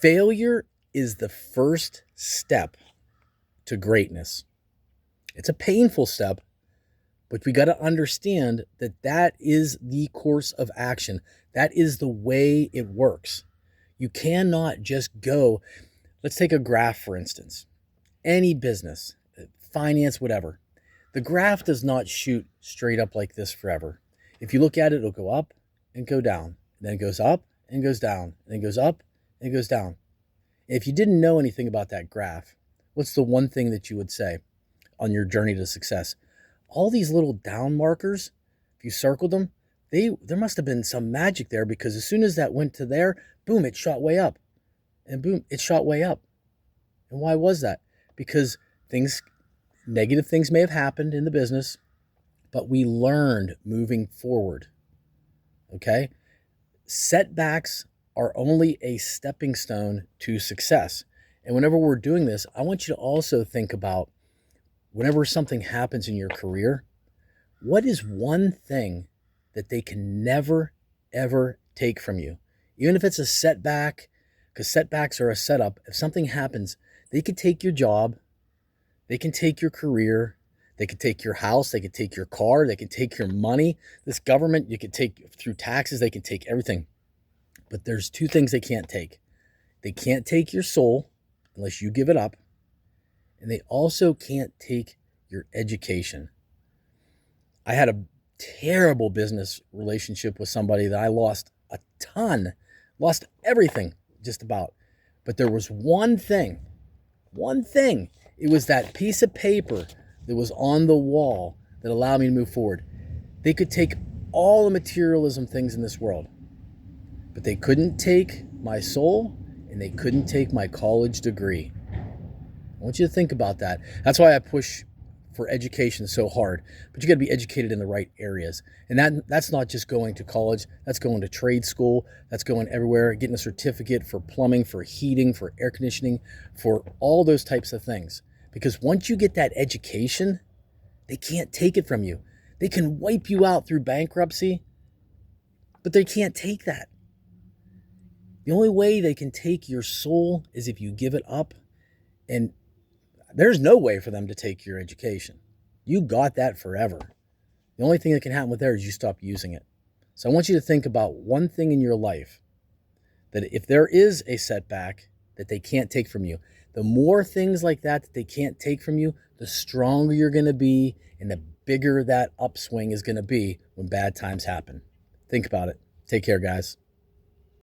Failure is the first step to greatness. It's a painful step, but we got to understand that that is the course of action. That is the way it works. You cannot just go, let's take a graph, for instance. Any business, finance, whatever. The graph does not shoot straight up like this forever. If you look at it, it'll go up and go down. Then it goes up and goes down. And it goes up and it goes down. If you didn't know anything about that graph, what's the one thing that you would say on your journey to success? All these little down markers, if you circled them, there must have been some magic there, because as soon as that went to there, boom, it shot way up. And boom, it shot way up. And why was that? Because negative things may have happened in the business, but we learned moving forward. Okay? Setbacks are only a stepping stone to success. And whenever we're doing this, I want you to also think about whenever something happens in your career, what is one thing that they can never, ever take from you? Even if it's a setback, because setbacks are a setup. If something happens, they could take your job, they can take your career, they could take your house, they could take your car, they could take your money. This government, you could take through taxes, they can take everything. But there's two things they can't take. They can't take your soul unless you give it up. And they also can't take your education. I had a terrible business relationship with somebody that I lost a ton, lost everything just about. But there was one thing. It was that piece of paper that was on the wall that allowed me to move forward. They could take all the materialism things in this world, but they couldn't take my soul, and they couldn't take my college degree. I want you to think about that. That's why I push for education so hard. But you got to be educated in the right areas. And that's not just going to college. That's going to trade school. That's going everywhere, getting a certificate for plumbing, for heating, for air conditioning, for all those types of things. Because once you get that education, they can't take it from you. They can wipe you out through bankruptcy, but they can't take that. The only way they can take your soul is if you give it up. And there's no way for them to take your education. You got that forever. The only thing that can happen with there is you stop using it. So I want you to think about one thing in your life that if there is a setback that they can't take from you, the more things like that they can't take from you, the stronger you're going to be and the bigger that upswing is going to be when bad times happen. Think about it. Take care, guys.